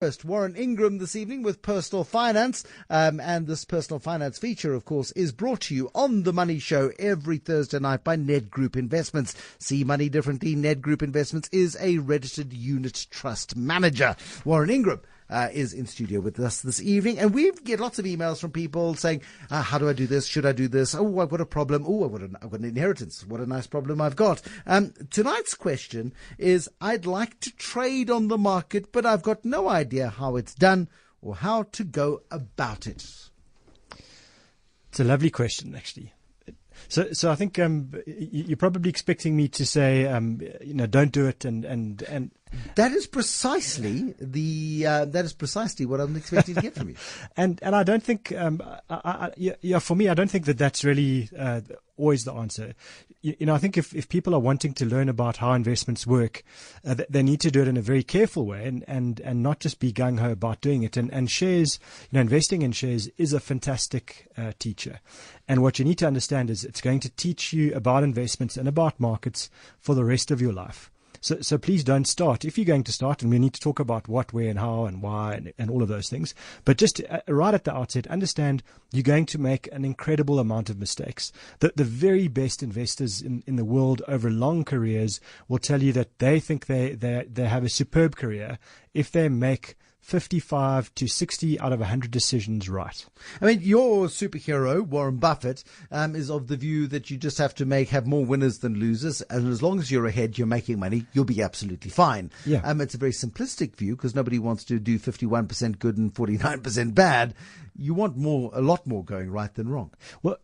First, Warren Ingram this evening with Personal Finance. And this Personal Finance feature, of course, is brought to you on The Money Show every Thursday night by Ned Group Investments. See money differently. Ned Group Investments is a registered unit trust manager. Warren Ingram is in studio with us this evening, and we get lots of emails from people saying, how do I do this? Should I do this? Oh, I've got a problem. Oh, I've got an inheritance. What a nice problem I've got. Tonight's question is, I'd like to trade on the market, but I've got no idea how it's done or how to go about it. It's a lovely question, actually. So I think you're probably expecting me to say, don't do it, and that is precisely what I'm expecting to get from you. And I don't think, for me, I don't think that's really always the answer. I think if people are wanting to learn about how investments work, they need to do it in a very careful way and not just be gung-ho about doing it. And shares, investing in shares is a fantastic teacher. And what you need to understand is it's going to teach you about investments and about markets for the rest of your life. So please don't start. If you're going to start, and we need to talk about what, where, and how, and why, and all of those things. But just right at the outset, understand you're going to make an incredible amount of mistakes. The very best investors in the world over long careers will tell you that they think they have a superb career if they make 55 to 60 out of 100 decisions right. I mean, your superhero, Warren Buffett, is of the view that you just have to have more winners than losers. And as long as you're ahead, you're making money, you'll be absolutely fine. Yeah. It's a very simplistic view because nobody wants to do 51% good and 49% bad. You want a lot more going right than wrong. Well,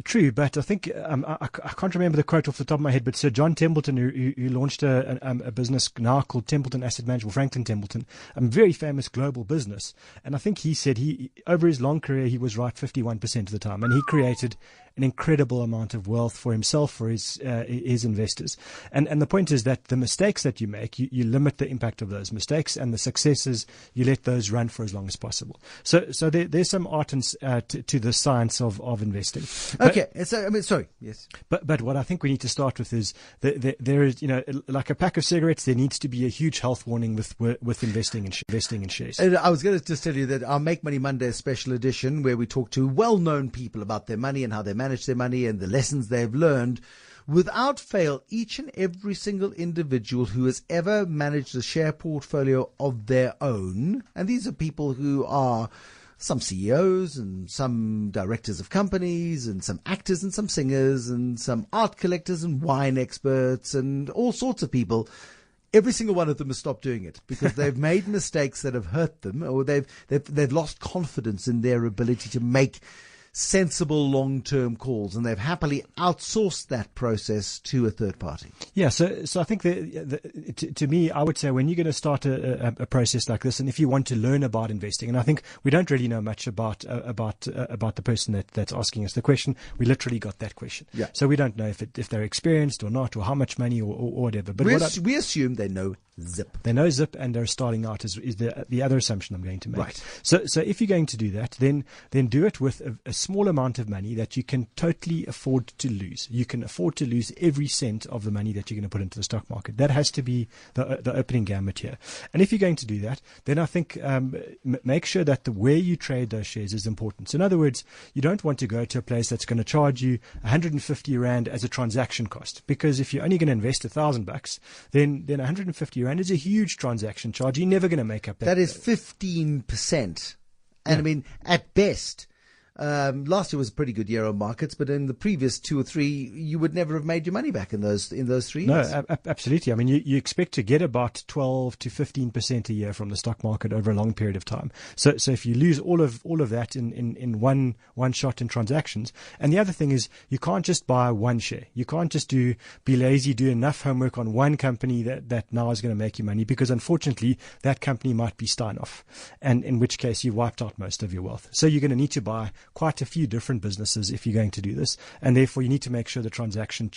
true, but I think I can't remember the quote off the top of my head, but Sir John Templeton, who launched a business now called Templeton Asset Management, Franklin Templeton, a very famous global business, and I think he said over his long career he was right 51% of the time, and he created an incredible amount of wealth for himself, for his investors. And the point is that the mistakes that you make, you limit the impact of those mistakes, and the successes, you let those run for as long as possible. So there's some art to the science of investing. Okay. Sorry. Yes. But what I think we need to start with is there is, like a pack of cigarettes, there needs to be a huge health warning with investing in shares. And I was going to just tell you that our Make Money Monday special edition, where we talk to well-known people about their money and how they manage their money and the lessons they've learned. Without fail, each and every single individual who has ever managed a share portfolio of their own, and these are people who are some CEOs and some directors of companies and some actors and some singers and some art collectors and wine experts and all sorts of people. Every single one of them has stopped doing it because they've made mistakes that have hurt them, or they've lost confidence in their ability to make sensible long-term calls, and they've happily outsourced that process to a third party. Yeah, so I think to me, I would say when you're going to start a process like this, and if you want to learn about investing, and I think we don't really know much about the person that's asking us the question. We literally got that question, yeah. So we don't know if they're experienced or not, or how much money or whatever. But we assume they know zip. They know zip, and they're starting out is the other assumption I'm going to make. Right. So if you're going to do that, then do it with a small amount of money that you can totally afford to lose. You can afford to lose every cent of the money that you're going to put into the stock market. That has to be the opening gambit here. And if you're going to do that, then I think make sure that the way you trade those shares is important. So in other words, you don't want to go to a place that's going to charge you 150 Rand as a transaction cost, because if you're only going to invest $1,000, then 150 Rand is a huge transaction charge. You're never going to make up that. That is 15%. And yeah. I mean, at best, last year was a pretty good year on markets, but in the previous 2 or 3, you would never have made your money back in those 3 years. No, absolutely. I mean, you expect to get about 12 to 15% a year from the stock market over a long period of time. So if you lose all of that in one shot in transactions, and the other thing is you can't just buy one share. You can't just be lazy, do enough homework on one company that now is going to make you money, because unfortunately that company might be Steinhoff, and in which case you've wiped out most of your wealth. So you're going to need to buy quite a few different businesses if you're going to do this, and therefore you need to make sure the transaction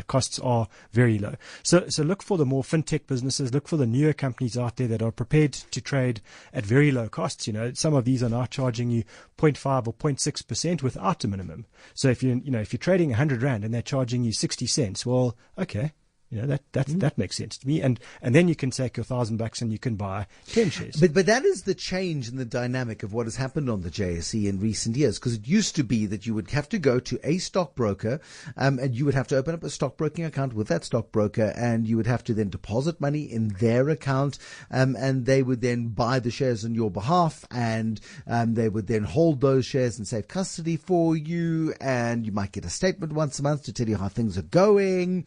costs are very low. So look for the more fintech businesses, look for the newer companies out there that are prepared to trade at very low costs. Some of these are now charging you 0.5 or 0.6% without a minimum. So if you're trading 100 Rand and they're charging you 60 cents, well, okay, That makes sense to me. And then you can take your $1,000 and you can buy 10 shares. But that is the change in the dynamic of what has happened on the JSE in recent years, because it used to be that you would have to go to a stockbroker, and you would have to open up a stockbroking account with that stockbroker, and you would have to then deposit money in their account, and they would then buy the shares on your behalf, and they would then hold those shares in safe custody for you, and you might get a statement once a month to tell you how things are going.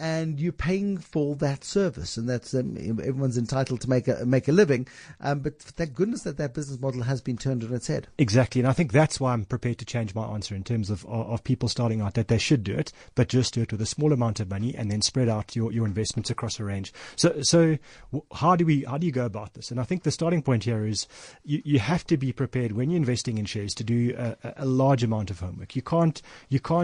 And you're paying for that service, and that's everyone's entitled to make a living. But thank goodness that business model has been turned on its head. Exactly, and I think that's why I'm prepared to change my answer in terms of people starting out, that they should do it, but just do it with a small amount of money and then spread out your investments across a range. So how do you go about this? And I think the starting point here is you have to be prepared when you're investing in shares to do a large amount of homework. You can't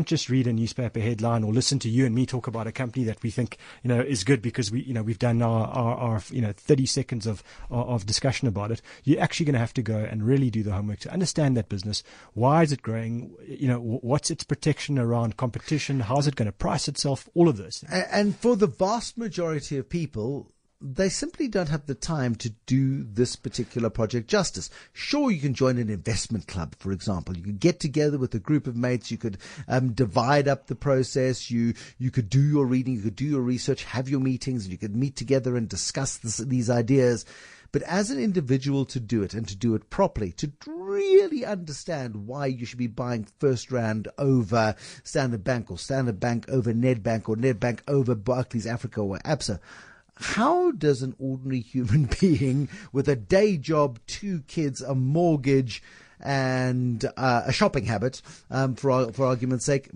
just read a newspaper headline or listen to you and me talk about a company that we think is good because we've done our 30 seconds of discussion about it. You're actually going to have to go and really do the homework to understand that business. Why is it growing? What's its protection around competition? How's it going to price itself? All of those things. And for the vast majority of people, they simply don't have the time to do this particular project justice. Sure, you can join an investment club, for example. You could get together with a group of mates. You could divide up the process. You could do your reading. You could do your research, have your meetings. And you could meet together and discuss these ideas. But as an individual, to do it and to do it properly, to really understand why you should be buying First Rand over Standard Bank, or Standard Bank over Nedbank, or Nedbank over Barclays Africa or ABSA, how does an ordinary human being with a day job, 2 kids, a mortgage, and a shopping habit, for argument's sake,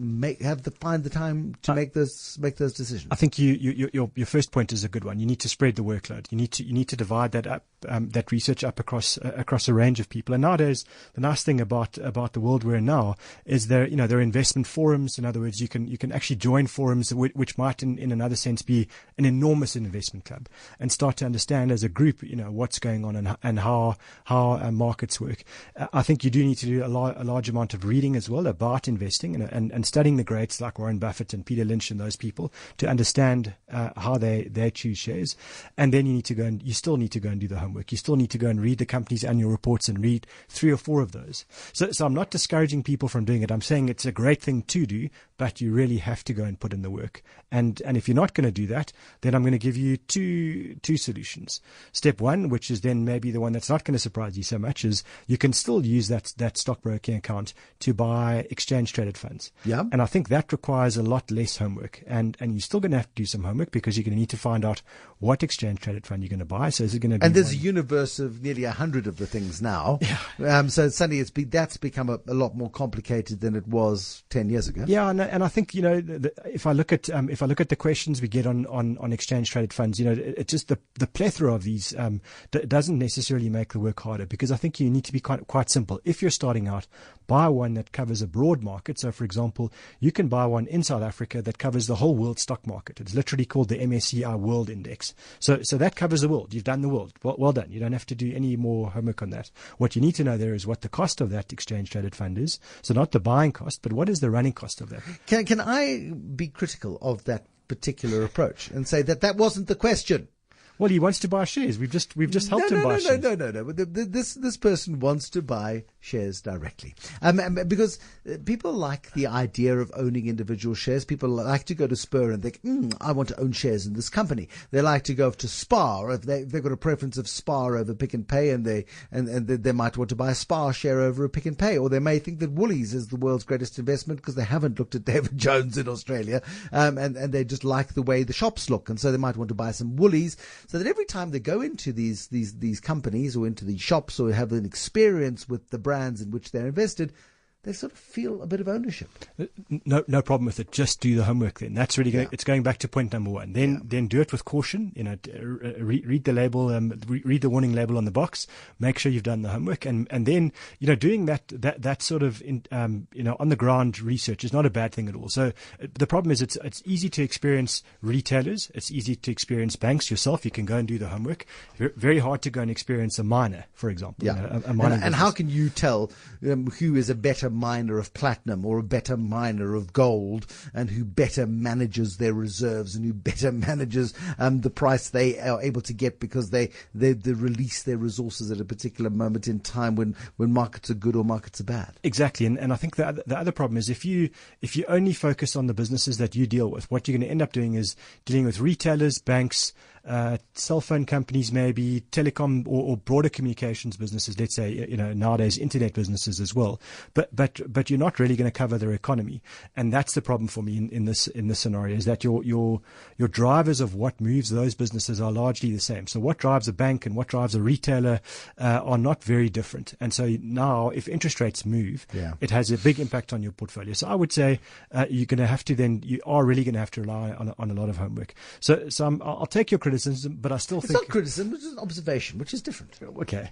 find the time to make those decisions? I think your first point is a good one. You need to spread the workload. You need to divide that up, that research up across a range of people. And nowadays, the nice thing about the world we're in now is there are investment forums. In other words, you can actually join forums which might in another sense be an enormous investment club, and start to understand as a group what's going on and how markets work. I think you do need to do a large amount of reading as well about investing and studying the greats like Warren Buffett and Peter Lynch and those people to understand how they choose shares. And then you still need to go and do the homework. You still need to go and read the company's annual reports and read 3 or 4 of those. So I'm not discouraging people from doing it. I'm saying it's a great thing to do, but you really have to go and put in the work. And if you're not going to do that, then I'm going to give you two solutions. Step 1, which is then maybe the one that's not going to surprise you so much, is you can still use that stockbroking account to buy exchange traded funds. Yeah. And I think that requires a lot less homework. And you're still going to have to do some homework because you're going to need to find out what exchange traded fund you're going to buy. So is it going to be And there's a universe of nearly 100 of the things now. Yeah. So suddenly that's become a lot more complicated than it was 10 years ago. Yeah, and I think if I look at the questions we get on exchange traded funds, it's just the plethora of these doesn't necessarily make the work harder, because I think you need to be quite simple. If you're starting out, buy one that covers a broad market. So, for example, you can buy one in South Africa that covers the whole world stock market. It's literally called the MSCI World Index. So that covers the world. You've done the world. Well done. You don't have to do any more homework on that. What you need to know there is what the cost of that exchange traded fund is. So not the buying cost, but what is the running cost of that? Can I be critical of that particular approach and say that wasn't the question? Well, he wants to buy shares. We've just helped him buy shares. No. This person wants to buy shares directly, because people like the idea of owning individual shares. People like to go to Spur and think, I want to own shares in this company. They like to go to Spar if they've got a preference of Spar over Pick and Pay, and they might want to buy a Spar share over a Pick and Pay, or they may think that Woolies is the world's greatest investment because they haven't looked at David Jones in Australia, and they just like the way the shops look, and so they might want to buy some Woolies. So that every time they go into these companies or into these shops or have an experience with the brands in which they're invested, they sort of feel a bit of ownership. No problem with it. Just do the homework then. That's really it's going back to point number 1. Then do it with caution. Read the label, read the warning label on the box. Make sure you've done the homework, and then doing that sort of on the ground research is not a bad thing at all. So the problem is it's easy to experience retailers. It's easy to experience banks yourself. You can go and do the homework. Very hard to go and experience a miner, for example. Yeah. A miner and how can you tell who is a better miner of platinum or a better miner of gold, and who better manages their reserves and who better manages the price they are able to get because they release their resources at a particular moment in time when markets are good or markets are bad. Exactly. And I think the other problem is if you only focus on the businesses that you deal with, what you're going to end up doing is dealing with retailers, banks, cell phone companies, maybe telecom or broader communications businesses, let's say, nowadays internet businesses as well. But you're not really going to cover their economy. And that's the problem for me in this scenario, is that your drivers of what moves those businesses are largely the same. So what drives a bank and what drives a retailer are not very different. And so now if interest rates move, it has a big impact on your portfolio. So I would say you are really going to have to rely on a lot of homework. So I'll take your criticism, but I still think it's not criticism, it's an observation, which is different. Okay.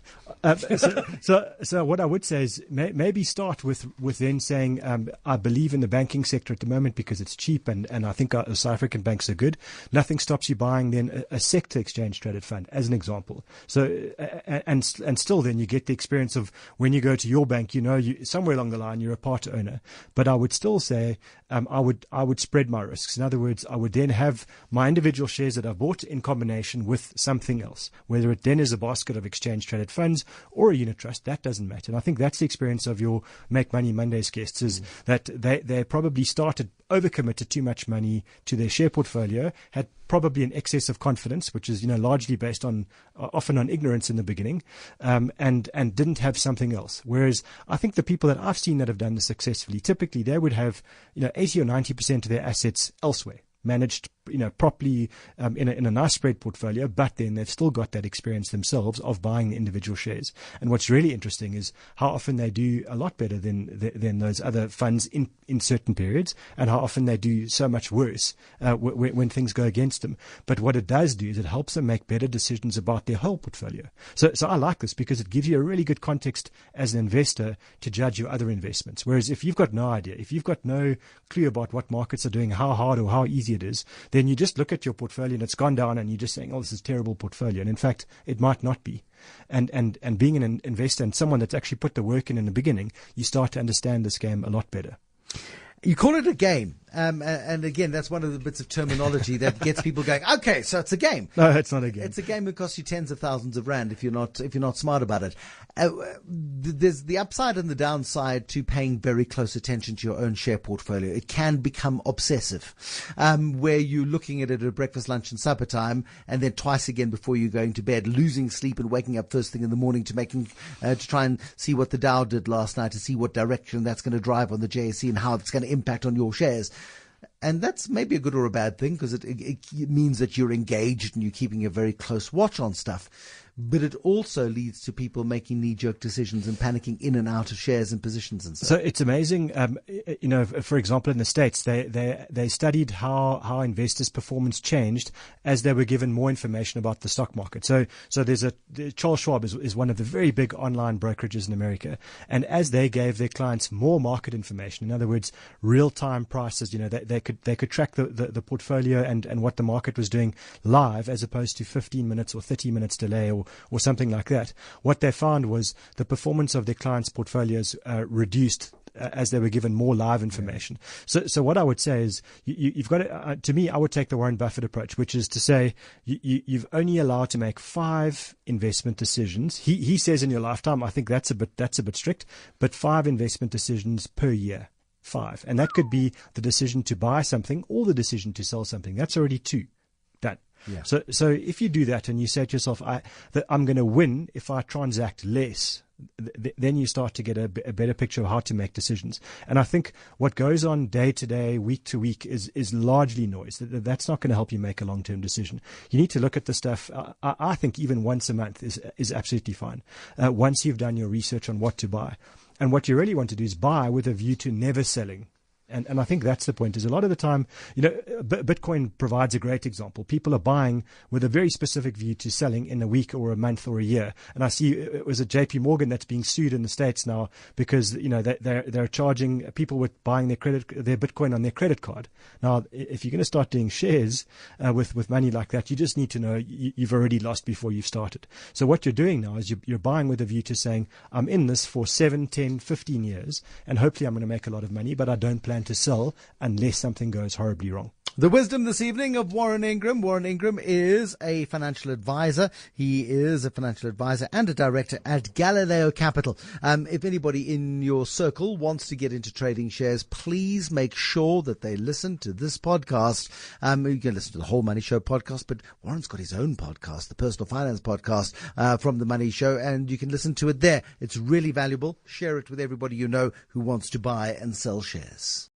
So what I would say is maybe start with then saying I believe in the banking sector at the moment because it's cheap and I think our South African banks are good. Nothing stops you buying then a sector exchange traded fund as an example. So and still then you get the experience of when you go to your bank, you somewhere along the line you're a part owner. But I would still say I would spread my risks. In other words, I would then have my individual shares that I've bought in combination with something else, whether it then is a basket of exchange traded funds or a unit trust, that doesn't matter. And I think that's the experience of your Make Money Mondays guests, is that they probably overcommitted too much money to their share portfolio, had probably an excess of confidence, which is largely based on often on ignorance in the beginning, and didn't have something else. Whereas I think the people that I've seen that have done this successfully, typically they would have 80 or 90% of their assets elsewhere, managed properly in a nice spread portfolio, but then they've still got that experience themselves of buying the individual shares. And what's really interesting is how often they do a lot better than those other funds in certain periods, and how often they do so much worse when things go against them. But what it does do is it helps them make better decisions about their whole portfolio. So I like this because it gives you a really good context as an investor to judge your other investments. Whereas if you've got no idea, if you've got no clue about what markets are doing, how hard or how easy it is, then you just look at your portfolio and it's gone down and you're just saying, oh, this is a terrible portfolio. And in fact, it might not be. And being an investor and someone that's actually put the work in the beginning, you start to understand this game a lot better. You call it a game. And again, that's one of the bits of terminology that gets people going, okay, so it's a game. No, it's not a game. It's a game that costs you tens of thousands of rand if you're not smart about it. There's the upside and the downside to paying very close attention to your own share portfolio. It can become obsessive, where you're looking at it at breakfast, lunch and supper time, and then twice again before you're going to bed, losing sleep and waking up first thing in the morning to try and see what the Dow did last night, to see what direction that's going to drive on the JSE and how it's going to impact on your shares. And that's maybe a good or a bad thing, because it means that you're engaged and you're keeping a very close watch on stuff. But it also leads to people making knee-jerk decisions and panicking in and out of shares and positions and stuff. So it's amazing. For example, in the States, they studied how investors' performance changed as they were given more information about the stock market. So there's Charles Schwab is one of the very big online brokerages in America, and as they gave their clients more market information, in other words, real-time prices, they could track the portfolio and what the market was doing live, as opposed to 15 minutes or 30 minutes delay or something like that. What they found was the performance of their clients' portfolios reduced as they were given more live information. So what I would say is you've got to me, I would take the Warren Buffett approach, which is to say you've only allowed to make 5 investment decisions. He says in your lifetime. I think that's a bit strict, but 5 investment decisions per year. 5. And that could be the decision to buy something or the decision to sell something. That's already 2. Done. Yeah. So if you do that and you say to yourself, I'm going to win if I transact less, then you start to get a better picture of how to make decisions. And I think what goes on day to day, week to week is largely noise. That's not going to help you make a long-term decision. You need to look at the stuff. I think even once a month is absolutely fine. Once you've done your research on what to buy. And what you really want to do is buy with a view to never selling And I think that's the point, is a lot of the time, Bitcoin provides a great example. People are buying with a very specific view to selling in a week or a month or a year. And I see it was a JP Morgan that's being sued in the States now because, they're charging people with buying their Bitcoin on their credit card. Now, if you're going to start doing shares with money like that, you just need to know you've already lost before you've started. So what you're doing now is you're buying with a view to saying, I'm in this for 7, 10, 15 years, and hopefully I'm going to make a lot of money, but I don't plan to sell unless something goes horribly wrong. The wisdom this evening of Warren Ingram. Warren Ingram is a financial advisor. He is a financial advisor and a director at Galileo Capital. If anybody in your circle wants to get into trading shares, please make sure that they listen to this podcast. You can listen to the Whole Money Show podcast, but Warren's got his own podcast, the Personal Finance Podcast from the Money Show, and you can listen to it there. It's really valuable. Share it with everybody you know who wants to buy and sell shares.